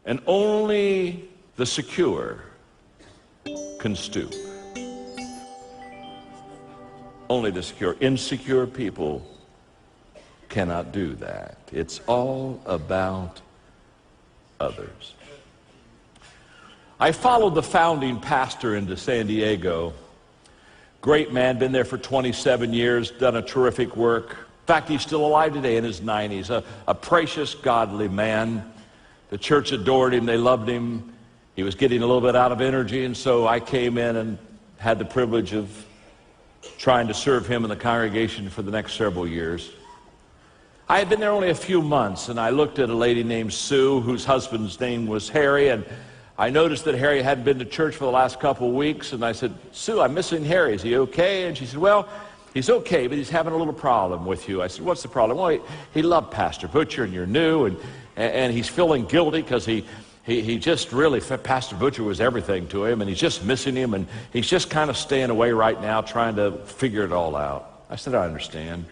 And only the secure can stoop. Only the secure. Insecure people cannot do that. It's all about others. I followed the founding pastor into San Diego. Great man, been there for 27 years, done a terrific work. In fact, he's still alive today in his 90s. A precious, godly man. The church adored him. They loved him. He was getting a little bit out of energy, and so I came in and had the privilege of trying to serve him in the congregation for the next several years. I had been there only a few months, and I looked at a lady named Sue, whose husband's name was Harry, and I noticed that Harry hadn't been to church for the last couple of weeks, and I said, Sue, I'm missing Harry. Is he okay? And she said, well, he's okay, but he's having a little problem with you. I said, what's the problem? Well, he loved Pastor Butcher, and you're new, and he's feeling guilty because he just really, Pastor Butcher was everything to him, and he's just missing him, and he's just kind of staying away right now, trying to figure it all out. I said, I understand.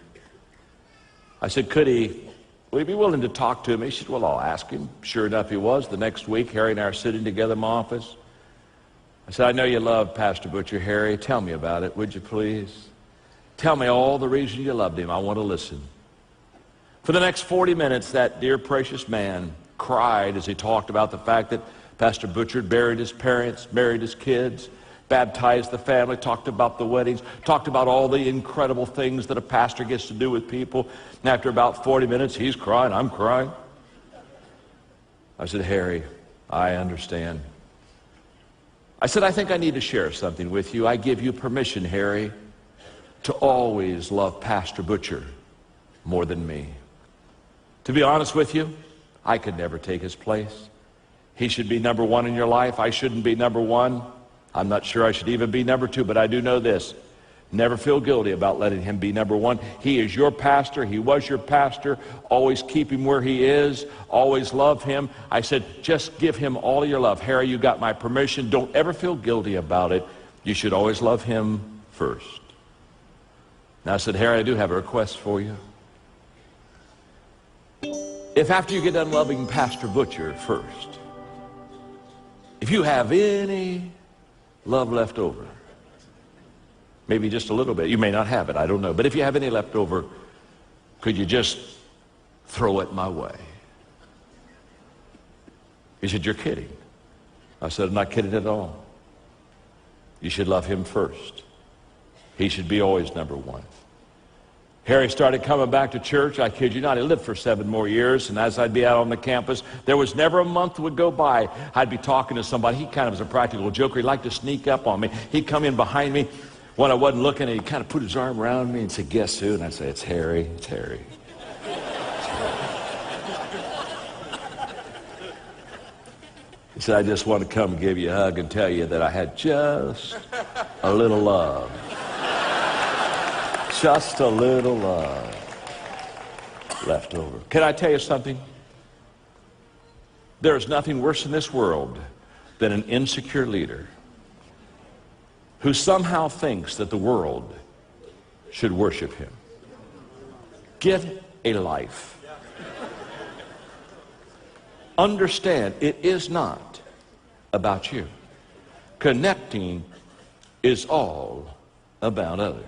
I said, would he be willing to talk to me? She said, well, I'll ask him. Sure enough, he was. The next week, Harry and I are sitting together in my office. I said, I know you love Pastor Butcher, Harry. Tell me about it, would you please? Tell me all the reasons you loved him. I want to listen. For the next 40 minutes, that dear, precious man cried as he talked about the fact that Pastor Butcher had buried his parents, married his kids, baptized the family, talked about the weddings, talked about all the incredible things that a pastor gets to do with people. And after about 40 minutes, he's crying, I'm crying. I said, Harry, I understand. I said, I think I need to share something with you. I give you permission, Harry, to always love Pastor Butcher more than me. To be honest with you, I could never take his place. He should be number one in your life. I shouldn't be number one. I'm not sure I should even be number two, but I do know this. Never feel guilty about letting him be number one. He is your pastor. He was your pastor. Always keep him where he is. Always love him. I said, just give him all of your love. Harry, you got my permission. Don't ever feel guilty about it. You should always love him first. Now I said, Harry, I do have a request for you. If after you get done loving Pastor Butcher first, if you have any love left over, maybe just a little bit, you may not have it, I don't know, but if you have any left over, could you just throw it my way? He said, you're kidding. I said, I'm not kidding at all. You should love him first. He should be always number one. Harry started coming back to church. I kid you not, he lived for 7 more years, and as I'd be out on the campus, there was never a month would go by I'd be talking to somebody. He kind of was a practical joker. He liked to sneak up on me. He'd come in behind me when I wasn't looking, and he'd kind of put his arm around me and say, guess who? And I'd say, it's Harry, it's Harry. It's Harry. He said, I just want to come and give you a hug and tell you that I had just a little love. Just a little love left over. Can I tell you something? There is nothing worse in this world than an insecure leader who somehow thinks that the world should worship him. Get a life. Understand, it is not about you. Connecting is all about others.